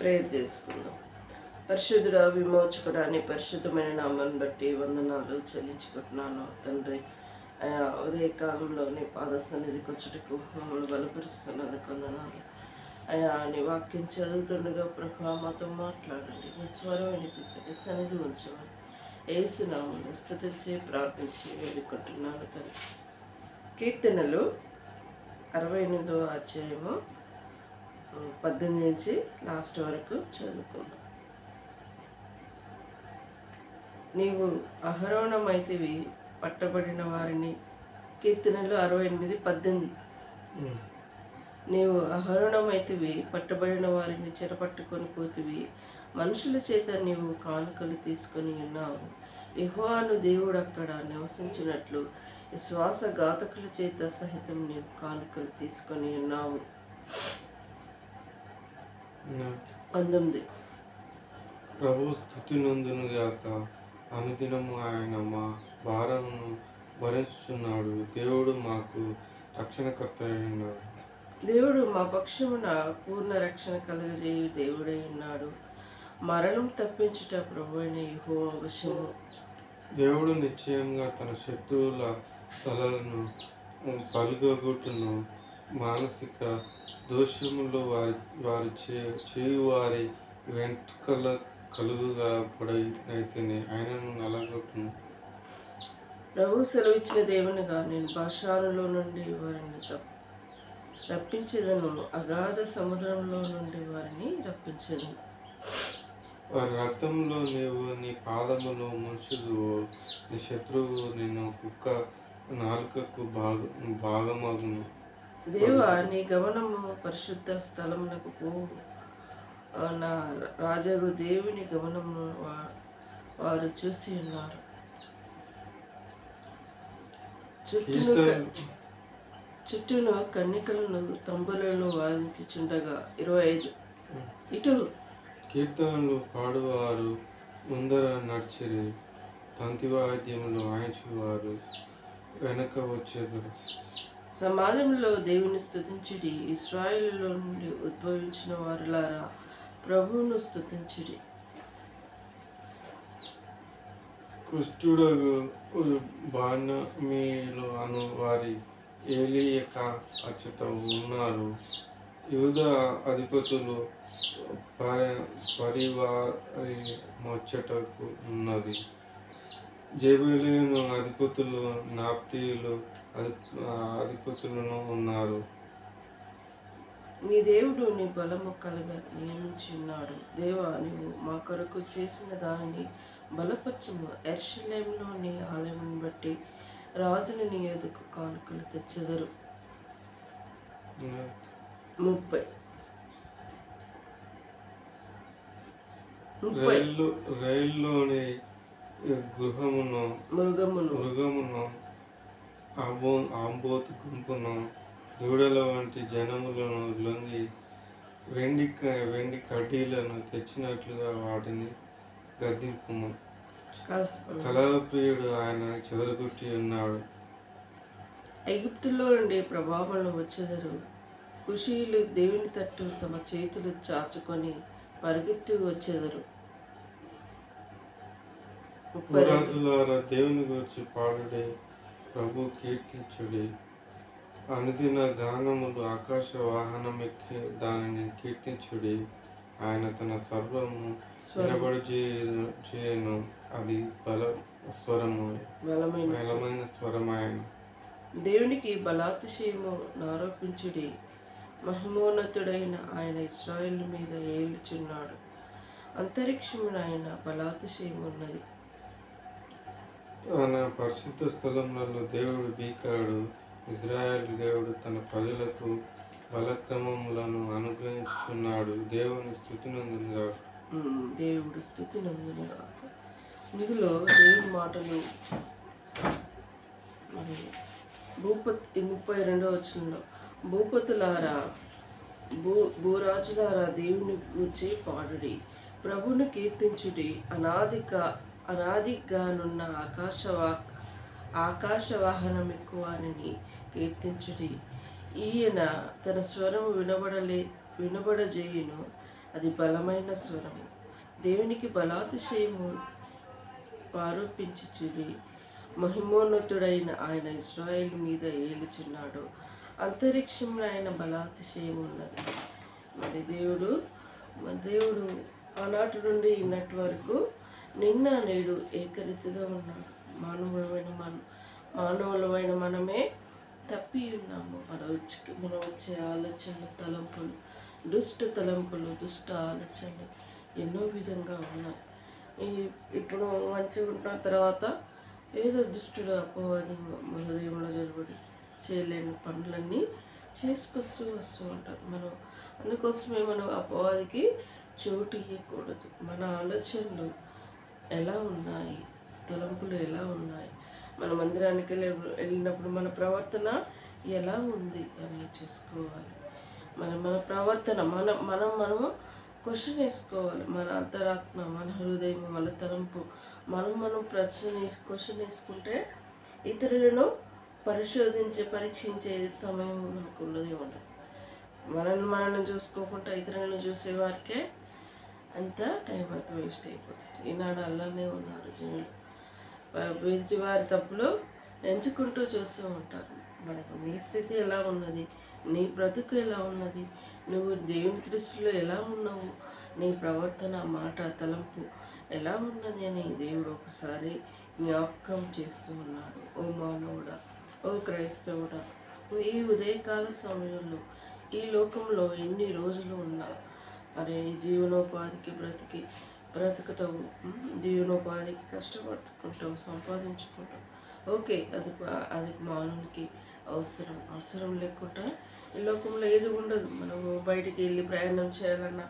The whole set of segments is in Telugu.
ప్రేయర్ చేసుకుందాం. పరిశుద్ధుడా, విమోచకుడాని పరిశుద్ధమైన నామాన్ని బట్టి వందనాలు చెల్లించుకుంటున్నాను తండ్రి. ఉదయ కాలంలో నీ పాద సన్నిధికి వచ్చుటకు మమ్మల్ని బలపరుస్తున్నందుకు వందనాలు. నీ వాక్యం చదువుతుండగా ప్రభా మాతో మాట్లాడండి, నీ స్వరం వినిపించండి, సన్నిధి ఉంచమని యేసు నామములో స్తుతించి ప్రార్థించి వేడుకుంటున్నాను తండ్రి. కీర్తనలు 68వ అధ్యాయము 18 నుంచి లాస్ట్ వరకు చదువుకుందాం. నీవు అహరోణమైతివి పట్టబడిన వారిని. కీర్తనలు 68:18. నీవు అహరోణమైతివి పట్టబడిన వారిని చెరపట్టుకొని పోతివి. మనుషుల చేత నీవు కానుకలు తీసుకొని ఉన్నావు. యెహోవాను దేవుడు అక్కడ నివసించినట్లు విశ్వాసఘాతకుల చేత సహితం నీవు కానుకలు తీసుకొని ఉన్నావు. 19. ప్రభు స్తుతి నందును గాక. అనుదినము ఆయన మా భారమును భరించుచున్నాడు. దేవుడు మాకు రక్షణకర్త అయినాడు. దేవుడు మా పక్షమున పూర్ణ రక్షణ కలుగజేయు దేవుడై ఉన్నాడు. మరణం తప్పించుట ప్రభువైన యెహోవా వశము. దేవుడు నిశ్చయంగా తన శత్రువుల తలలను పలుగొట్టును. మానసిక దోషములు వారి చేయు వారి వెంట్రుకల కలుగుగా పడైతేనే ఆయనను నలగొట్టును. ప్రభు సెలవిచ్చిన దేవునిగా నేను భాషానులో నుండి వారిని రప్పించేదను, అగాధ సముద్రంలో నుండి వారిని రప్పించేదను. వారి రక్తంలో నీవు నీ పాదములో ముంచుదువు. నీ శత్రువు నిన్ను కుక్క నాలుకకు భాగమగును. దేవా, నీ గమనము పరిశుద్ధ స్థలమునకు పోవు. నా రాజగు దేవుని గమనము వారు చూసి ఉన్నారు. చుట్టూను కన్నికలను తంబులను వాయించుచుండగా. 25. ఇటు కీర్తనలు పాడువారు ముందర నడిచిరి. తంతివాద్యములు వాయించువారు వెనక వచ్చేదరు. సమాజంలో దేవుని స్తుతించుడి. ఇశ్రాయేలులో నుండి ఉద్భవించిన వారులారా ప్రభువును స్తుతించుడి. కుష్ఠుడు బాణమీలు అను వారి ఏలియక అచ్యుత ఉన్నారు. యూదా అధిపతులు పరివారి ముచ్చటకు ఉన్నది. జెబూలూను అధిపతులు నాప్తీయులు అధిపతులను ఉన్నారు. నీ దేవుడు నీ బలము కలగా నియమించి ఉన్నాడు. దేవా, నీవు మా కొరకు చేసిన దానిని బలపరచము. యెరూషలేములో నీ ఆలయమును బట్టి రాజులు నీ ఎదుకు కానుకలు తెచ్చెదరు. 30. రైల్లోని మృగమును ఆంబోతు గుంపును దూడల వంటి జనములను లొంగి వెండి కడ్డీలను తెచ్చినట్లుగా వాటిని గద్దింపుము. కలహప్రియుడు ఆయన చెదరగొట్టి ఉన్నాడు. ఐగుప్తులో నుండి ప్రభావాలను వచ్చెదరు. కుషీయులు దేవుని తట్టు తమ చేతులు చాచుకొని పరిగెత్తి వచ్చెదరు. భూరాజులారా, దేవుని గురించి పాడుడే, ప్రభు కీర్తించుడి. అనుదిన గానములు ఆకాశ వాహనమెక్కి దానిని కీర్తించుడి. ఆయన తన సర్వము వినబడజేయను. అది బలమైన స్వరమాయన. దేవునికి బలాతిశయము నారోపించుడి. మహిమోన్నతుడైన ఆయన ఇశ్రాయేలు మీద ఏలుచున్నాడు. అంతరిక్షమున ఆయన బలాతిశయము ఉన్నది. తన పరిశుద్ధ స్థలములలో దేవుడు భీకరుడు. ఇజ్రాయేలు దేవుడు తన ప్రజలకు బలక్రమములను అనుగ్రహించుచున్నాడు. దేవుని స్థుతి నందునుగా. దేవుడు స్థుతి నందునుగా. ఇందులో దేవుని మాటలు మరి 32వ వచనంలో, భూపతులారా భూరాజులారా దేవుని గూర్చి పాడుడి, ప్రభుని కీర్తించుడి. అనాదిగానున్న ఆకాశవాహనం ఎక్కువని కీర్తించుడి. ఈయన తన స్వరము వినబడజేయును. అది బలమైన స్వరము. దేవునికి బలాతిశయము ఆరోపించుచుడి. మహిమోన్నతుడైన ఆయన ఇశ్రాయేలు మీద ఏలుచున్నాడు. అంతరిక్షంలో ఆయన బలాతిశయం ఉన్నది. మరి దేవుడు ఆనాటి నుండి ఈనాటి వరకు నిన్న నేడు ఏకరీతిగా ఉన్నాడు. మానవులమైన మనమే తప్పి ఉన్నాము. మనం వచ్చే ఆలోచనలు, తలంపులు, దుష్ట ఆలోచనలు ఎన్నో విధంగా ఉన్నాయి. ఇప్పుడు మంచిగా ఉన్న తర్వాత ఏదో దుష్టుడు అపవాది మన హృదయంలో జరబడి చేయలేని పనులన్నీ చేసుకొస్తూ వస్తూ ఉంటారు. అందుకోసమే మనం అపవాదికి చోటు ఇవ్వకూడదు. మన ఆలోచనలు ఎలా ఉన్నాయి, తలంపులు ఎలా ఉన్నాయి, మన మందిరానికి వెళ్ళినప్పుడు మన ప్రవర్తన ఎలా ఉంది అని చూసుకోవాలి. మన ప్రవర్తన మనము క్వశ్చన్ వేసుకోవాలి. మన అంతరాత్మ, మన హృదయం, మన తలంపు మనం క్వశ్చన్ వేసుకుంటే ఇతరులను పరీక్షించే సమయం మనకు ఉన్నది ఉండదు. మనల్ని చూసుకోకుండా ఇతరులను చూసేవారికే అంత టైం అంతా వేస్ట్ అయిపోతుంది. ఈనాడు అలానే ఉన్నారు జనులు. వీరి వారి తప్పులు ఎంచుకుంటూ చూస్తూ ఉంటారు. మనకు నీ స్థితి ఎలా ఉన్నది, నీ బ్రతుకు ఎలా ఉన్నది, నువ్వు దేవుని దృష్టిలో ఎలా ఉన్నావు, నీ ప్రవర్తన, మాట, తలంపు ఎలా ఉన్నది అని దేవుడు ఒకసారి జ్ఞాపకం చేస్తూ ఉన్నాడు. ఓ మానవుడా, ఓ క్రైస్తవుడా, ఈ ఉదయకాల సమయంలో ఈ లోకంలో ఎన్ని రోజులు ఉన్నా మరి జీవనోపాధికి బ్రతుకుతావు, జీవనోపాధికి కష్టపడుకుంటావు, సంపాదించుకుంటావు. ఓకే, అది మానవునికి అవసరం లేకుండా ఈ లోకంలో ఏది ఉండదు. మనము బయటికి వెళ్ళి ప్రయాణం చేయాలన్నా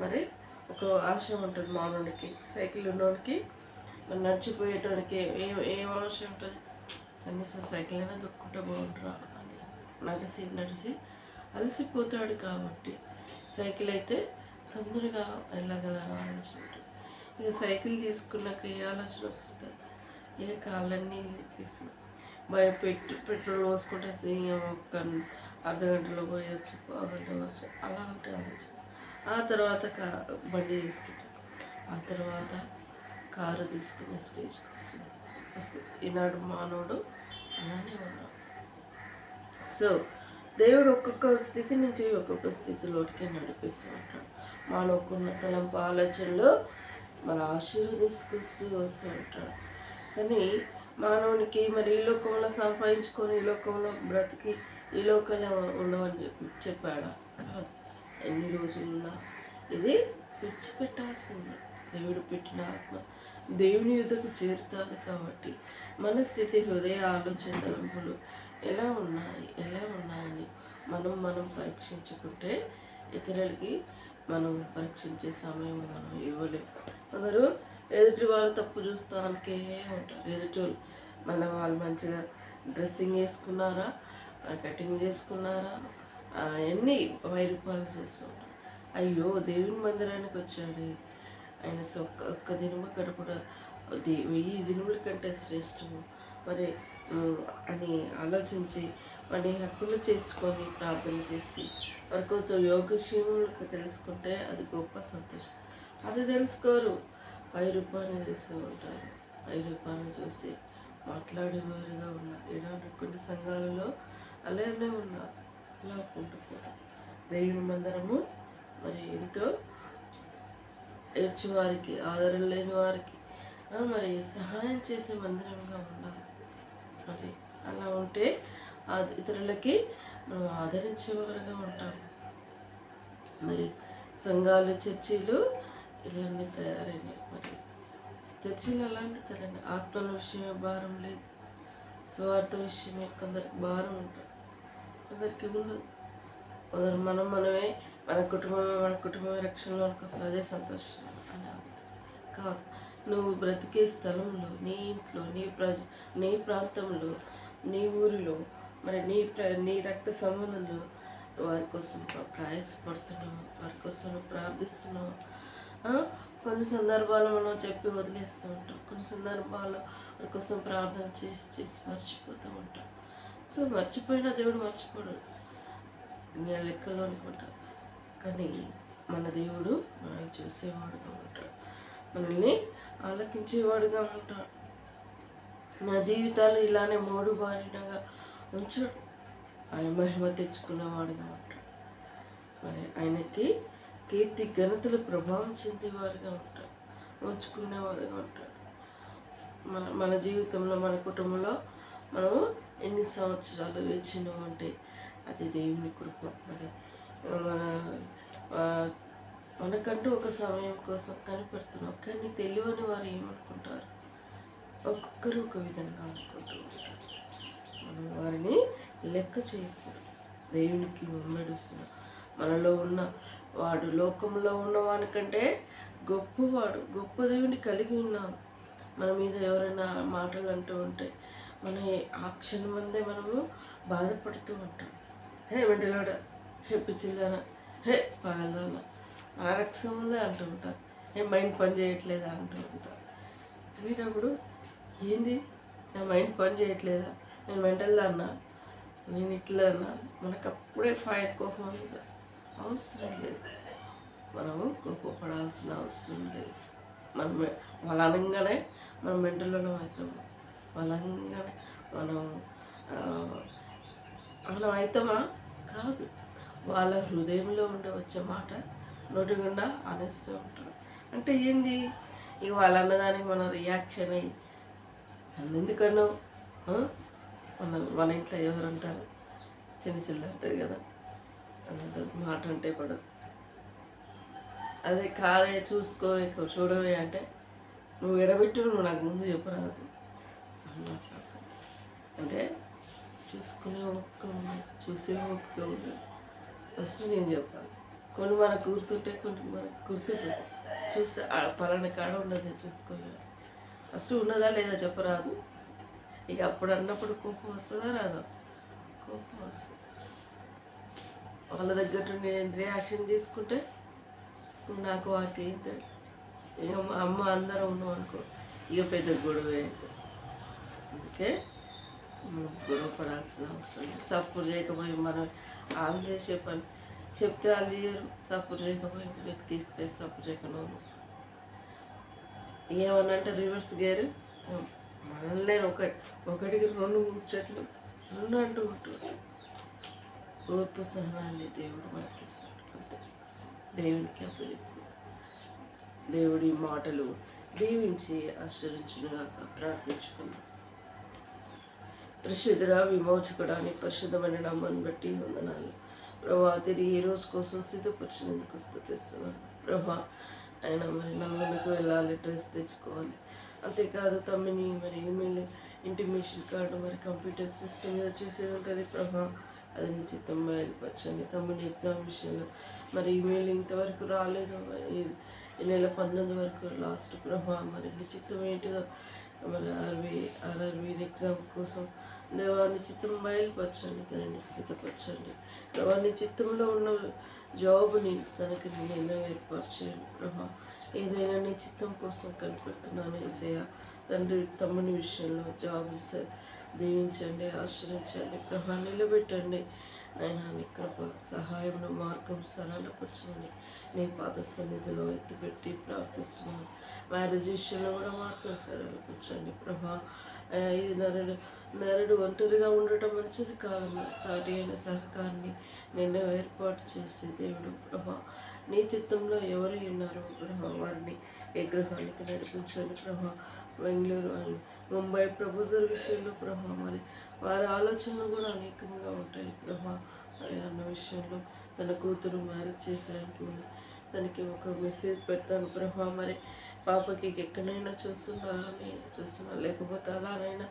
మరి ఒక ఆశ ఉంటుంది మానవునికి. సైకిల్ ఉన్నోడికి మరి నడిచిపోయేటానికి ఏం ఆశ ఉంటుంది? కనీసం సైకిల్ అయినా దొక్కుంటే బాగుంటురా అని నడిచి అలసిపోతాడు. కాబట్టి సైకిల్ అయితే తొందరగా వెళ్ళగలని ఆలోచన ఉంటుంది. ఇక సైకిల్ తీసుకున్నాక ఏ ఆలోచన వస్తుంది? ఇక కాళ్ళన్నీ పెట్రోల్ పోసుకుంటే ఒక్క అర్ధగంటలో పోయొచ్చు, పావుగంట పోవచ్చు, అలాంటి ఆలోచన. ఆ తర్వాత బండి తీసుకుంటాం, ఆ తర్వాత కారు తీసుకునే స్టేజ్కి వస్తుంది. ఈనాడు మానవుడు అలానే ఉన్నాడు. సో దేవుడు ఒక్కొక్క స్థితి నుంచి ఒక్కొక్క స్థితిలోకి నడిపిస్తూ ఉంటాడు. మానవుకున్న తలంపు ఆలోచనలో మన ఆశీర్వదిస్తూ వస్తూ ఉంటాడు. కానీ మానవునికి మరి ఈ లోకంలో సంపాదించుకొని ఈ లోకంలో బ్రతికి ఈ లోకంలో ఉండవని చెప్పాడా? కాదు. ఎన్ని రోజులున్నా ఇది విడిచిపెట్టాల్సిందే. దేవుడు పెట్టిన ఆత్మ దేవుని యుద్ధకు చేరుతుంది. కాబట్టి మన స్థితి, హృదయ ఆలోచన, తలంపులు ఎలా ఉన్నాయని మనం పరీక్షించుకుంటే ఇతరులకి మనం పరీక్షించే సమయం మనం ఇవ్వలేము. కొందరు ఎదుటి వాళ్ళ తప్పు చూస్తానికే ఉంటారు. ఎదుటి వాళ్ళు మంచిగా డ్రెస్సింగ్ వేసుకున్నారా, కటింగ్ చేసుకున్నారా, అన్నీ 1000 రూపాయలు చూస్తూ ఉంటారు. అయ్యో, దేవుని మందిరానికి వచ్చాడు, ఆయన ఒక్క దినము అక్కడ కూడా 1000 దినముల కంటే శ్రేష్టము మరి అని ఆలోచించి వాడి హక్కులు చేసుకొని ప్రార్థన చేసి వారికి యోగక్షేమాలకు తెలుసుకుంటే అది గొప్ప సంతోషం. అది తెలుసుకోరు. 1000 రూపాయలు చూస్తూ ఉంటారు. 1000 రూపాయలు చూసి మాట్లాడేవారుగా ఉన్నారు. ఇలాంటి కొన్ని సంఘాలలో అలానే ఉన్నారు. అలా ఉండిపోతారు. దేవుని మందిరము మరి ఎంతో ఏడ్చేవారికి, ఆదరణ లేని వారికి మరి సహాయం చేసే మందిరంగా ఉండాలి. మరి అలా ఉంటే ఇతరులకి మనం ఆదరించేవారుగా ఉంటాము. మరి సంఘాలు, చర్చీలు ఇలాంటి తయారైనాయి. మరి చర్చీలు అలాంటి తయారైనాయి. ఆత్మల విషయమే భారం లేదు, స్వార్థ విషయమే కొందరికి భారం ఉంటుంది, కొందరికి ఉండదు. కొందరు మనమే మన కుటుంబమే రక్షణలో అదే సంతోషం అని ఆలోచిస్తుంది. కాదు, నువ్వు బ్రతికే స్థలంలో, నీ ఇంట్లో, నీ ప్రాంతంలో, నీ ఊరిలో మరి నీ రక్త సంబంధంలో వారి కోసం ప్రయాసపడుతున్నావు, వారి కోసం ప్రార్థిస్తున్నావు. కొన్ని సందర్భాలు మనం చెప్పి వదిలేస్తూ ఉంటాం. కొన్ని సందర్భాల్లో వారి కోసం ప్రార్థన చేసి మర్చిపోతూ ఉంటాం. సో మర్చిపోయినా దేవుడు మర్చిపోడు, నేను లెక్కలో అనుకుంటా. కానీ మన దేవుడు మనల్ని చూసేవాడుగా ఉంటాడు, మనల్ని ఆలకించేవాడుగా ఉంటాడు. మన జీవితాలు ఇలానే మోడు బారినగా ఉంచడు, ఆయన మహిమ తెచ్చుకునేవాడుగా ఉంటాడు. మరి ఆయనకి కీర్తి ఘనతలు ప్రభావం చెందేవారుగా ఉంటాడు, ఉంచుకునేవారుగా ఉంటాడు. మన జీవితంలో మన కుటుంబంలో మనము ఎన్ని సంవత్సరాలు వేచినాం అంటే అది దేవుని కృప. మరి మనకంటూ ఒక సమయం కోసం కనిపెడుతున్నాం, కానీ తెలియని వారు ఏమనుకుంటారు? ఒక్కొక్కరు ఒక విధంగా అనుకుంటూ ఉంటారు. మనం వారిని లెక్క చేయకూడదు. దేవునికి వెంబడిస్తున్నాం. మనలో ఉన్న వాడు లోకంలో ఉన్నవానికంటే గొప్పవాడు, గొప్ప దేవుని కలిగి ఉన్నాం. మన మీద ఎవరైనా మాటలు అంటూ ఉంటే మన ఆ క్షణం మందే మనము బాధపడుతూ ఉంటాం. హే వెంటలోడ, హే పిచ్చిదానా, హే పగలదానా, మనకు సంబంధం అంటూ ఉంటారు. హే మైండ్ పని చేయట్లేదా అంటూ ఉంటారు. అనేటప్పుడు ఏంది నా మైండ్ పని చేయట్లేదా, నేను మెంటల్ అన్నా, నేను ఇట్లా అన్నా, మనకు అప్పుడే ఫైర్ కోపం అవసరం లేదు. మనము కోపపడాల్సిన అవసరం లేదు. మనం వాళ్ళ అనగానే మనం మెంటల్లోనే అవుతాము. వాళ్ళ అనగానే మనం అవుతామా? కాదు. వాళ్ళ హృదయంలో ఉండే వచ్చే మాట నోటి గుండా అనేస్తూ ఉంటాం. అంటే ఏంది? ఇక వాళ్ళు అన్నదానికి మన రియాక్షన్ అయ్యి నన్ను ఎందుకన్నావు, మన ఇంట్లో ఎవరు అంటారు? చిన్న చిన్న అంటారు కదా, మాట అంటే పడదు. అదే కాదే చూసుకో ఎక్కువ చూడవే అంటే నువ్వు ఎడబెట్టు, నువ్వు నాకు ముందు చెప్పరాదు అని మాట్లాడతాను. అంటే చూసుకునే ఓపిక ఉంది, చూసే ఓపిక ఉంది. ఫస్ట్ నేను చెప్పాలి. కొన్ని మనకు గుర్తుంటే, కొన్ని మనకు గుర్తుంటుంది. చూస్తే పలానా కాడ ఉండదు, చూసుకోవాలి. ఫస్ట్ ఉన్నదా లేదా చెప్పరాదు. ఇక అప్పుడు అన్నప్పుడు కోపం వస్తుందా రాదా? కోపం వస్తుంది. వాళ్ళ దగ్గర నేను రియాక్షన్ తీసుకుంటే నాకు వాకి అవుతాడు. ఇక మా అమ్మ అందరం ఉన్నాం అనుకో, ఇక పెద్ద గొడవ అవుతుంది. అందుకే గొడవ పడాల్సిన అవసరం లేదు. సపోర్ట్ చేయకపోయి మనం వాళ్ళు చేసే పని చెప్తే వాళ్ళు చేయరు. సపోర్ట్ చేయకపోయి వెతికిస్తే సపోర్ట్ చేయకుండా ఏమన్నంటే రివర్స్ గేరు మనల్ని ఒకటికి రెండు ముచ్చట్లు రెండు అంటూ ఉంటారు. ఓర్పు సహనాన్ని దేవుడు మనకి ఇస్తాడు. అంతే, దేవునికి అప్పచెప్పు. దేవుడి మాటలు దీవించి ఆశ్రయించుగాక ప్రార్థించుకున్నాం. పరిశుద్ధుడా, విమోచకుడా, నీ పరిశుద్ధమైన నామాన్ని బట్టి వందనాలు ప్రభా. తిరిగి ఈ రోజు కోసం సిద్ధపరిచినందుకు స్తుతిస్తున్నాను ప్రభా. ఆయన మరి నల్గొండకు వెళ్ళాలి, డ్రెస్ తెచ్చుకోవాలి. అంతేకాదు తమ్మిని మరి ఈమెయిల్ ఇంటిమేషన్ కార్డు మరి కంప్యూటర్ సిస్టమ్ మీద చూసేది ఉంటుంది ప్రభా. అది నీ చిత్తం బయలుపరచండి. తమ్ముని ఎగ్జామ్ విషయంలో మరి ఈమెయిల్ ఇంతవరకు రాలేదు, ఈ నెల 19 వరకు లాస్ట్ ప్రభా. మరి నీ చిత్తం ఏంటిదో మరి ఆర్ఆర్బీ ఎగ్జామ్ కోసం దేవాన్ని చిత్తం బయలుపరచండి, దాన్ని సిద్ధపరచండి ప్రభా. నీ చిత్తంలో ఉన్న జాబ్ని కనుక నేను ఎన్నో ఏర్పరచేయండి ప్రభా. ఏదైనా నీ చిత్తం కోసం కనిపెడుతున్నాను యేసయ్య తండ్రి. తమ్ముని విషయంలో జాబ్ దీవించండి, ఆశ్రయించండి ప్రభా. నిలబెట్టండి నాయన. నీ కృప సహాయం మార్గం సరళపరచండి. నీ పాద సన్నిధిలో ఎత్తిపెట్టి ప్రార్థిస్తున్నాను. మ్యారేజ్ విషయంలో కూడా మార్గం సరళపరచండి ప్రభా. ఇది నరుడు ఒంటరిగా ఉండటం మంచిది కాదు. సాటి అయిన సహకారాన్ని నిన్న ఏర్పాటు చేసే దేవుడు ప్రభా. నీ చిత్తంలో ఎవరు ఉన్నారో ప్రభా వారిని ఏ గృహానికి నడిపించండి ప్రభా. బెంగళూరు ముంబై ప్రపోజల్ విషయంలో ప్రభా మరి వారి ఆలోచనలు కూడా అనేకంగా ఉంటాయి ప్రభా. మరి అన్న విషయంలో తన కూతురు మ్యారేజ్ చేసేందుకు తనకి ఒక మెసేజ్ పెడతాను ప్రభా. మరి పాపకి ఎక్కడైనా చూస్తున్నా లేకపోతే అలానైనా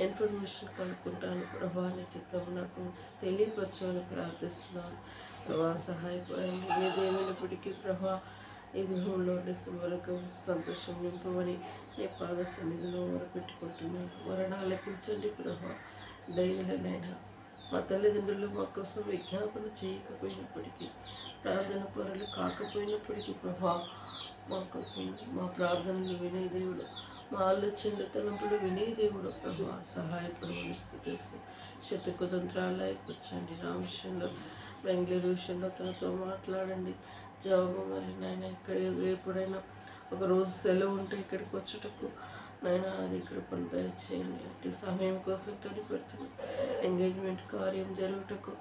ఇన్ఫర్మేషన్ కనుక్కుంటాను ప్రభా. నీ చిత్తం నాకు తెలియపరచమని ప్రార్థిస్తున్నాను ప్రభా. సహాయపడండి. ఏదేమైనప్పటికీ ప్రభా ఈ గృహంలో డిసెంబర్కు సంతోషం నింపమని నీ పాద సన్నిధిలో మొరపెట్టుకుంటున్నాను. మరణాలు లెక్కించండి ప్రభా. దైవలనైనా మా తల్లిదండ్రులు మా కోసం విజ్ఞాపన చేయకపోయినప్పటికీ, ప్రార్థన పరులు కాకపోయినప్పటికీ ప్రభా మా కోసం మా ప్రార్థనలు వినే దేవుడు, మా ఆలోచనలు తలంపులు వినే దేవుడు ప్రభా. సహాయపడమని స్థితిస్తూ శత్రుకుతంత్రాలు అయిపోచ్చండి. నా విషయంలో బెంగళూరు విషయంలో తనతో మాట్లాడండి. జాబ్ మరి నాయన ఇక్కడ ఎప్పుడైనా ఒక రోజు సెలవు ఉంటే ఇక్కడికి వచ్చుటకు నాయన అది కృపను దయచేయండి. అట్టి సమయం కోసం కనిపెడుతున్నాను. ఎంగేజ్మెంట్ కార్యం జరుగుటకు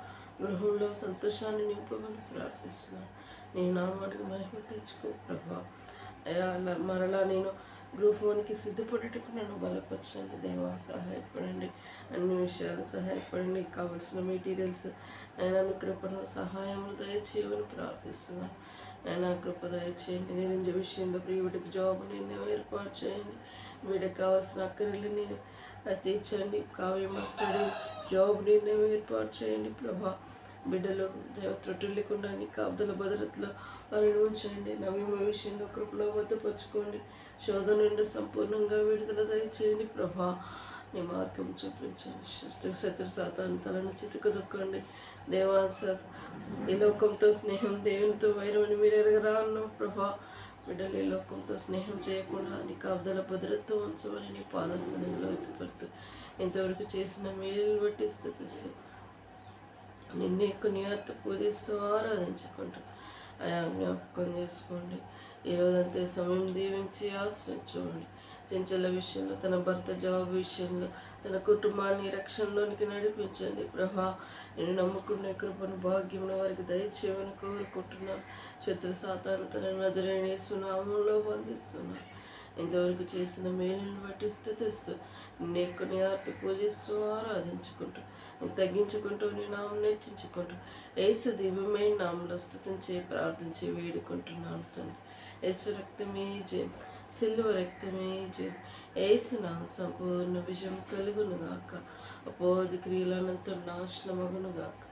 గృహంలో సంతోషాన్ని నింపమని ప్రార్థిస్తున్నాను. నేను నామానికి మహిమ తెచ్చుకో ప్రభా. మరలా నేను గ్రూప్ 1కి సిద్ధపడేటకు నన్ను బలపరచండి దేవా. సహాయపడండి, అన్ని విషయాలు సహాయపడండి. కావలసిన మెటీరియల్స్ అయినా కృపను సహాయములు దయచేయమని ప్రార్థిస్తున్నాను. అయినా కృప దయచేయండి. నిరంజ విషయంలో ప్రియుడికి జాబ్ నేను ఏర్పాటు చేయండి. వీడికి కావాల్సిన అక్కర్లని తీర్చండి. కావ్య మాస్టర్ జాబ్ నిర్ణయం ఏర్పాటు చేయండి ప్రభా. బిడ్డలు దేవ త్రుటి లేకుండా నీ కాపుదల భద్రతలో వారిని ఉంచండి. నవీమ విషయంలో కృపలో వద్దపరుచుకోండి. శోధన నుండి సంపూర్ణంగా విడుదల దయచేయండి ప్రభా. నీ మార్గం చూపించండి. శత్రు సాతాను తలను చితుకదొక్కండి దేవా. ఈ లోకంతో స్నేహం, దేవునితో వైరమని మీరు ఎరగరా అన్నావు ప్రభా. బిడ్డలు ఈ లోకంతో స్నేహం చేయకుండా నీ కాపుదల భద్రతతో ఉంచమని నీ పాద సన్నిధిలో ఎత్తుపడుతూ ఇంతవరకు చేసిన మేలు బట్టి స్థుతిస్తూ నిన్నే కొనియార్త పూజిస్తూ ఆరాధించుకుంటూ ఆయా జ్ఞాపకం చేసుకోండి. ఈరోజంతే సమయం దీవించి ఆశ్రయించుకోండి. చెంచల విషయంలో, తన భర్త జాబ్ విషయంలో, తన కుటుంబాన్ని రక్షణలోనికి నడిపించండి ప్రభా. నేను నమ్ముకునే కృపను భాగ్యమును వారికి దయచేయమని కోరుకుంటున్నాను. శత్రు సాతాను తన నజరేయుని యేసు నామములో బంధిస్తున్నాను. ఇంతవరకు చేసిన మేలును బట్టి స్థుతిస్తూ నిన్నే కొనియార్త పూజిస్తూ ఆరాధించుకుంటూ తగ్గించుకుంటూ నీ నామం హెచ్చించుకుంటూ యేసు దివ్యమైన నామంలో స్తుతించి ప్రార్థించి వేడుకుంటున్నాను తండ్రి. యేసు రక్తమే జయం, సిల్వ రక్తమే జయం. యేసు నామ సంపూర్ణ విజయం కలుగునుగాక. అపోది క్రియలనంత నాశనమగునుగాక.